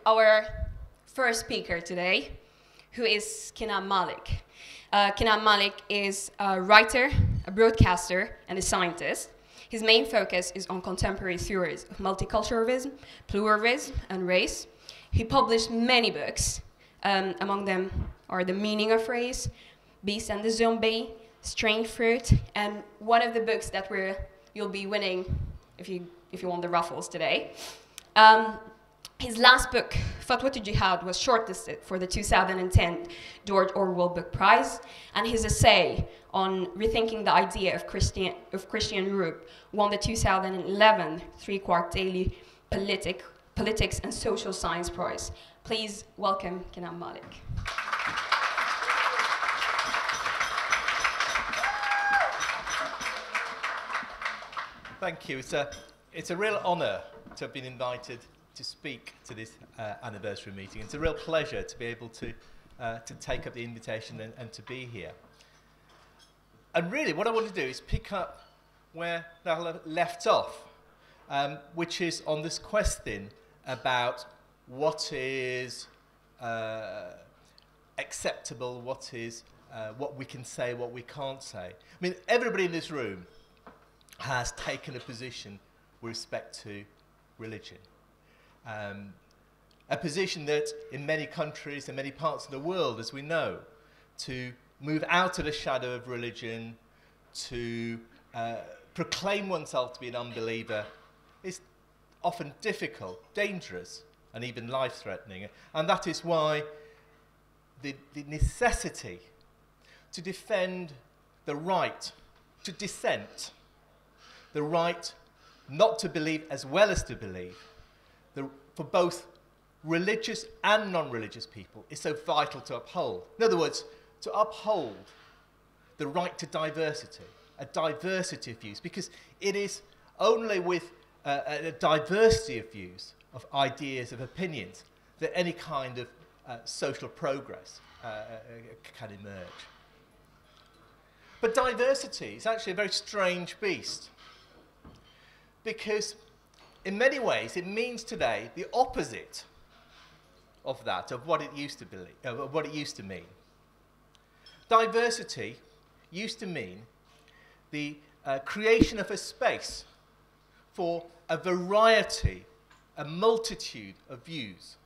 Our first speaker today, who is Kenan Malik. Kenan Malik is a writer, a broadcaster, and a scientist. His main focus is on contemporary theories of multiculturalism, pluralism, and race. He published many books. Among them are The Meaning of Race, Beast and the Zombie, Strange Fruit, and one of the books that you'll be winning if you want the Ruffles today. His last book, Fatwa to Jihad, was shortlisted for the 2010 George Orwell Book Prize, and his essay on rethinking the idea of Christian Europe won the 2011 Three-Quark Daily Politics and Social Science Prize. Please welcome Kenan Malik. Thank you. It's a real honour to have been invited to speak to this anniversary meeting. It's a real pleasure to be able to take up the invitation and to be here. And really, what I want to do is pick up where I left off, which is on this question about what is acceptable, what we can say, what we can't say. I mean, everybody in this room has taken a position with respect to religion. A position that in many countries and many parts of the world, as we know, to move out of the shadow of religion, to proclaim oneself to be an unbeliever, is often difficult, dangerous, and even life-threatening. And that is why the necessity to defend the right to dissent, the right not to believe as well as to believe, for both religious and non-religious people, is so vital to uphold. In other words, to uphold the right to diversity, a diversity of views, because it is only with a diversity of views, of ideas, of opinions, that any kind of social progress can emerge. But diversity is actually a very strange beast, because in many ways it means today the opposite of that, of what it used to believe, what it used to mean. Diversity used to mean the creation of a space for a variety, a multitude of views,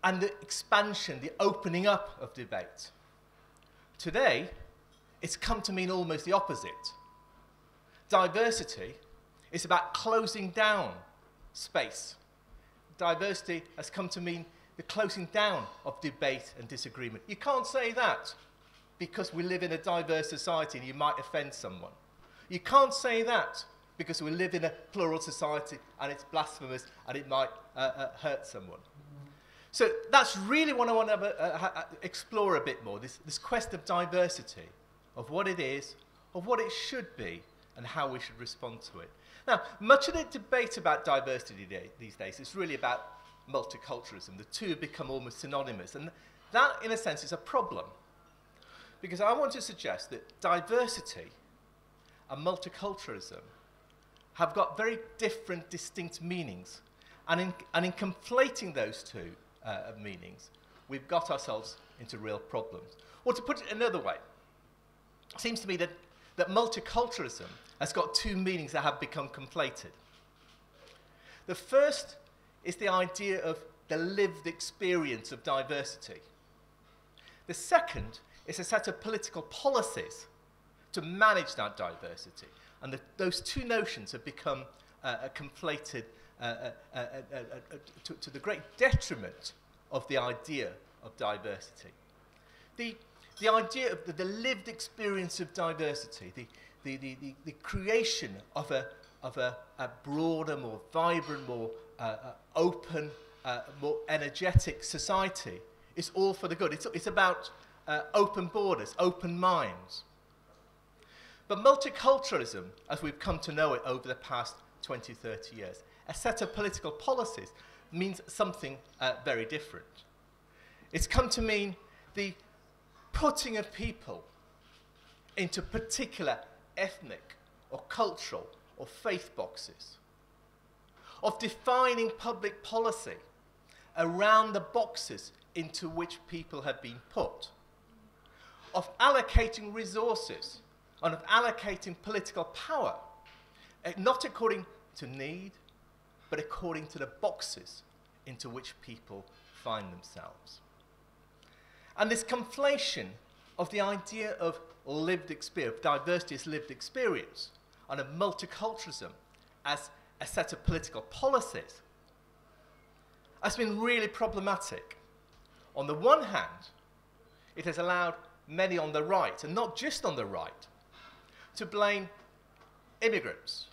and the expansion, the opening up of debate. Today, it's come to mean almost the opposite. Diversity is about closing down space. Diversity has come to mean the closing down of debate and disagreement. You can't say that because we live in a diverse society and you might offend someone. You can't say that because we live in a plural society and it's blasphemous and it might hurt someone. So that's really what I want to explore a bit more, this quest of diversity, of what it is, of what it should be, and how we should respond to it. Now, much of the debate about diversity these days is really about multiculturalism. The two have become almost synonymous, and that, in a sense, is a problem. Because I want to suggest that diversity and multiculturalism have got very different, distinct meanings. And in conflating those two meanings, we've got ourselves into real problems. Or to put it another way, it seems to me that multiculturalism has got two meanings that have become conflated. The first is the idea of the lived experience of diversity. The second is a set of political policies to manage that diversity. And those two notions have become conflated to the great detriment of the idea of diversity. The idea of the lived experience of diversity, the creation of a broader, more vibrant, more open, more energetic society is all for the good. It's about open borders, open minds. But multiculturalism, as we've come to know it over the past 20, 30 years, a set of political policies, means something very different. It's come to mean the putting of people into particular ethnic or cultural or faith boxes, of defining public policy around the boxes into which people have been put, of allocating resources, and of allocating political power, not according to need, but according to the boxes into which people find themselves. And this conflation of the idea of lived experience, diversity as lived experience, and of multiculturalism as a set of political policies, has been really problematic. On the one hand, it has allowed many on the right, and not just on the right, to blame immigrants,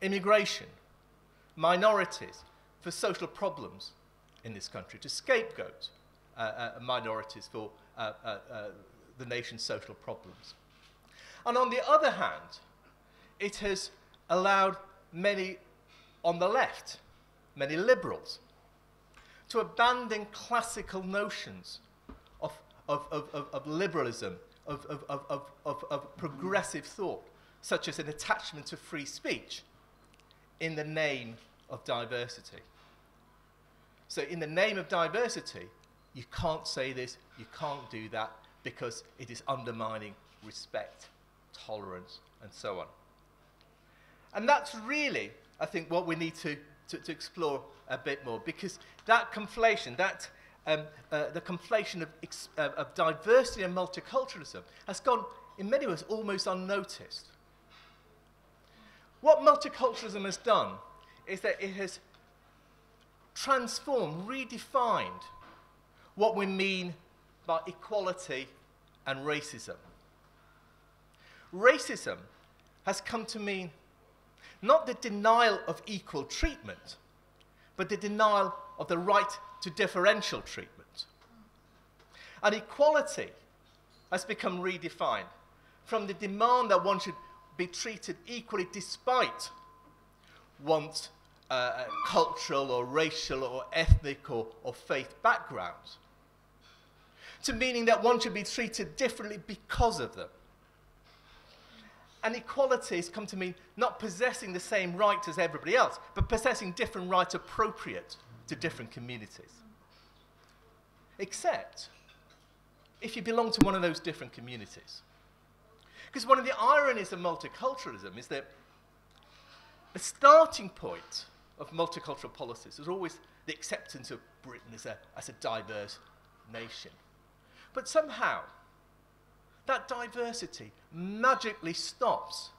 immigration, minorities for social problems in this country, to scapegoat minorities for the nation's social problems. And on the other hand, it has allowed many on the left, many liberals, to abandon classical notions of liberalism, of progressive thought, such as an attachment to free speech, in the name of diversity. So in the name of diversity, you can't say this, you can't do that, because it is undermining respect, tolerance, and so on. And that's really, I think, what we need to explore a bit more, because that conflation, the conflation of diversity and multiculturalism has gone, in many ways, almost unnoticed. What multiculturalism has done is that it has transformed, redefined what we mean by equality and racism. Racism has come to mean not the denial of equal treatment, but the denial of the right to differential treatment. And equality has become redefined from the demand that one should be treated equally despite one's cultural or racial or ethnic or faith backgrounds, to meaning that one should be treated differently because of them. And equality has come to mean not possessing the same rights as everybody else, but possessing different rights appropriate to different communities. Except if you belong to one of those different communities. Because one of the ironies of multiculturalism is that the starting point of multicultural policies is always the acceptance of Britain as a diverse nation. But somehow, that diversity magically stops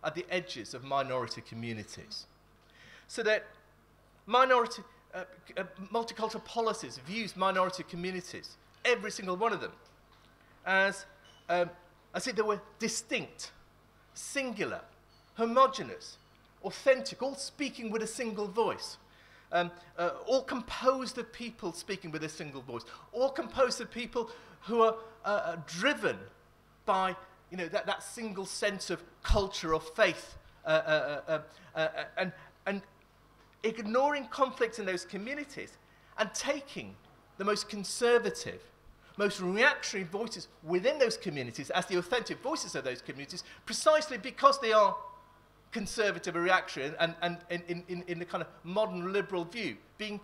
at the edges of minority communities. So that multicultural policies views minority communities, every single one of them, as if they were distinct, singular, homogeneous, authentic, all speaking with a single voice. All composed of people speaking with a single voice, all composed of people who are driven by that single sense of culture or faith, and ignoring conflicts in those communities and taking the most conservative, most reactionary voices within those communities as the authentic voices of those communities, precisely because they are conservative or reactionary, and in the kind of modern liberal view, being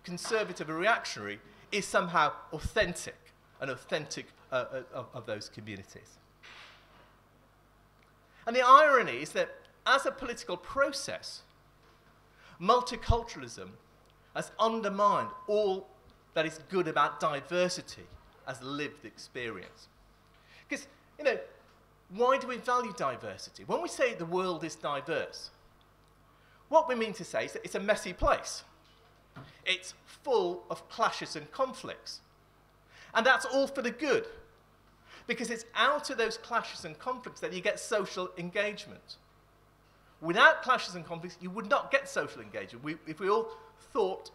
conservative or reactionary is somehow authentic, and authentic of those communities. And the irony is that as a political process, multiculturalism has undermined all that is good about diversity as lived experience. Because, why do we value diversity? When we say the world is diverse, what we mean to say is that it's a messy place. It's full of clashes and conflicts. And that's all for the good, because it's out of those clashes and conflicts that you get social engagement. Without clashes and conflicts, you would not get social engagement. If we all thought,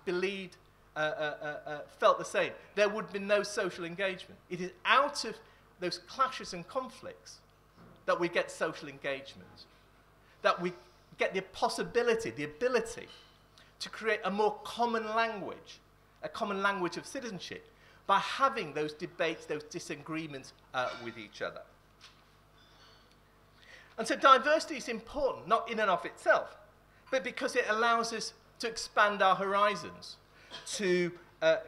believed, felt the same, there would be no social engagement. It is out of those clashes and conflicts that we get social engagement, that we get the possibility, the ability to create a more common language, a common language of citizenship, by having those debates, those disagreements with each other. And so diversity is important, not in and of itself, but because it allows us to expand our horizons, to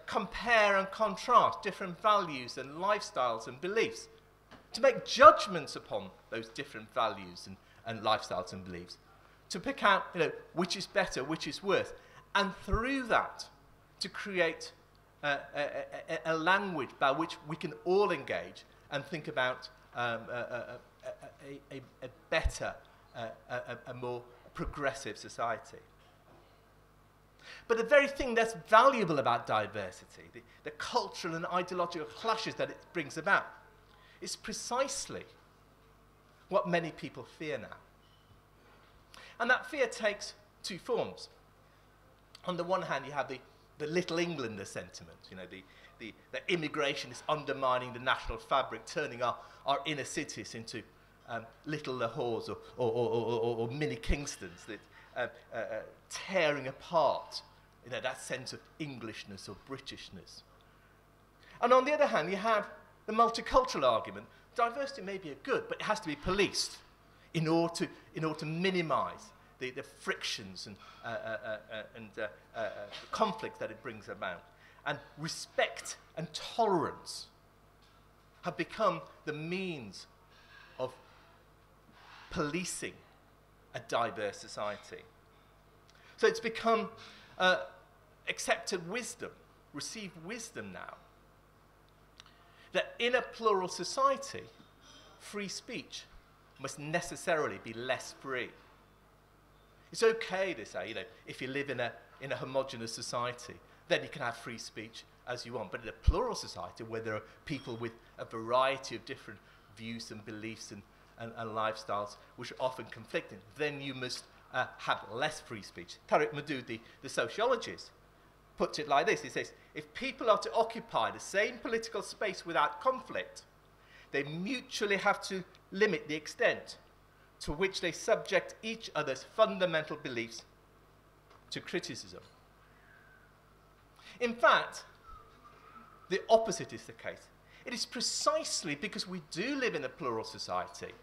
compare and contrast different values and lifestyles and beliefs, to make judgments upon those different values and lifestyles and beliefs, to pick out, which is better, which is worse, and through that, to create a language by which we can all engage and think about a better, a more progressive society. But the very thing that's valuable about diversity, the cultural and ideological clashes that it brings about, is precisely what many people fear now. And that fear takes two forms. On the one hand, you have the Little Englander sentiment, that immigration is undermining the national fabric, turning our inner cities into little Lahores or mini Kingstons, tearing apart that sense of Englishness or Britishness. And on the other hand, you have the multicultural argument. Diversity may be good, but it has to be policed in order to minimise the frictions and conflict that it brings about. And respect and tolerance have become the means of policing a diverse society. So it's become accepted wisdom, received wisdom now, that in a plural society, free speech must necessarily be less free. It's okay to say, if you live in a homogenous society, then you can have free speech as you want. But in a plural society, where there are people with a variety of different views and beliefs and lifestyles, which are often conflicting, then you must have less free speech. Tariq Madood, the sociologist, puts it like this. He says, if people are to occupy the same political space without conflict, they mutually have to limit the extent to which they subject each other's fundamental beliefs to criticism. In fact, the opposite is the case. It is precisely because we do live in a plural society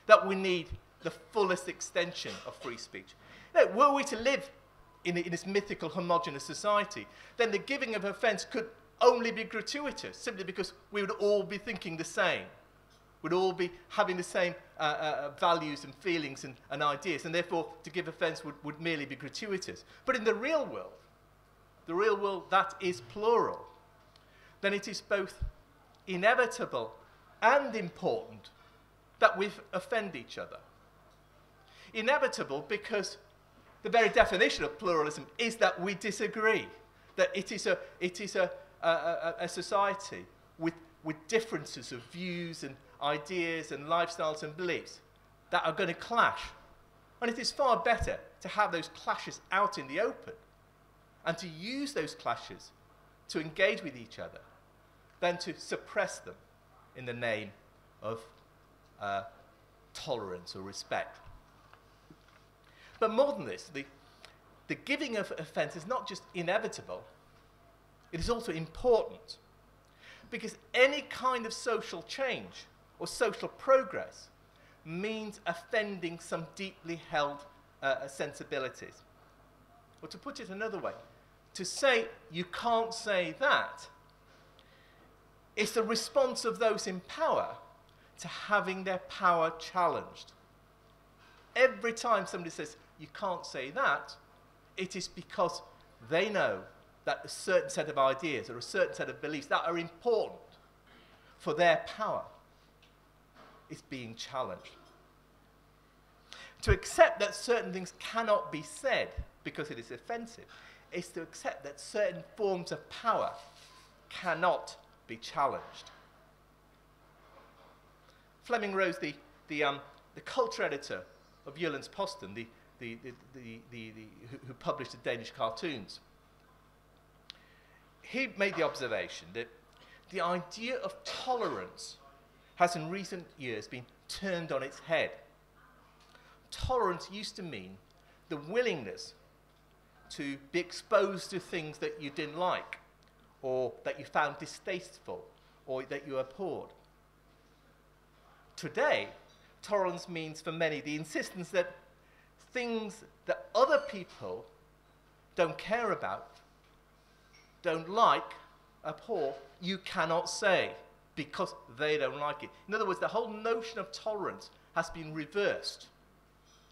that we need the fullest extension of free speech. Were we to live in this mythical homogenous society, then the giving of offence could only be gratuitous, simply because we would all be thinking the same. We'd all be having the same values and feelings and ideas, and therefore to give offence would merely be gratuitous. But in the real world that is plural, then it is both inevitable and important that we offend each other. Inevitable because the very definition of pluralism is that we disagree, that it is a society with differences of views and ideas and lifestyles and beliefs that are going to clash. And it is far better to have those clashes out in the open and to use those clashes to engage with each other than to suppress them in the name of tolerance or respect. But more than this, the giving of offence is not just inevitable, it is also important. Because any kind of social change or social progress means offending some deeply held sensibilities. Or to put it another way, to say you can't say that is the response of those in power to having their power challenged. Every time somebody says you can't say that, it is because they know that a certain set of ideas or a certain set of beliefs that are important for their power is being challenged. To accept that certain things cannot be said because it is offensive is to accept that certain forms of power cannot be challenged. Fleming Rose, the culture editor of Jyllands-Posten, who published the Danish cartoons, he made the observation that the idea of tolerance has in recent years been turned on its head. Tolerance used to mean the willingness to be exposed to things that you didn't like, or that you found distasteful, or that you abhorred. Today, tolerance means for many the insistence that things that other people don't care about, don't like, abhor, you cannot say because they don't like it. In other words, the whole notion of tolerance has been reversed.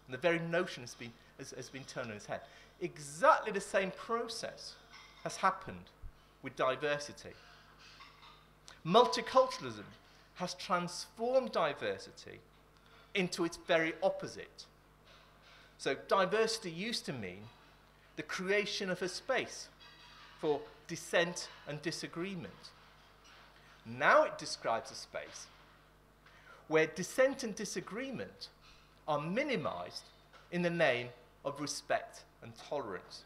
And the very notion has been turned on its head. Exactly the same process has happened with diversity. Multiculturalism has transformed diversity into its very opposite. So diversity used to mean the creation of a space for dissent and disagreement. Now it describes a space where dissent and disagreement are minimized in the name of respect and tolerance,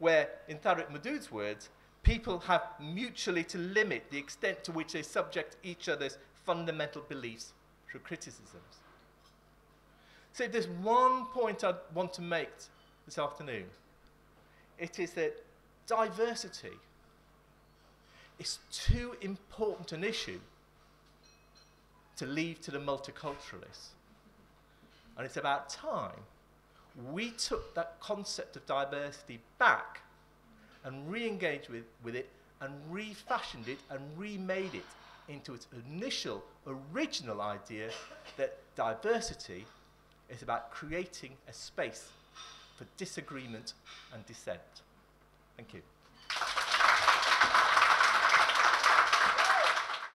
where, in Tariq Madood's words, people have mutually to limit the extent to which they subject each other's fundamental beliefs through criticisms. So if there's one point I want to make this afternoon, it is that diversity is too important an issue to leave to the multiculturalists. And it's about time we took that concept of diversity back and re-engaged with it and refashioned it and remade it into its initial, original idea that diversity is about creating a space for disagreement and dissent. Thank you.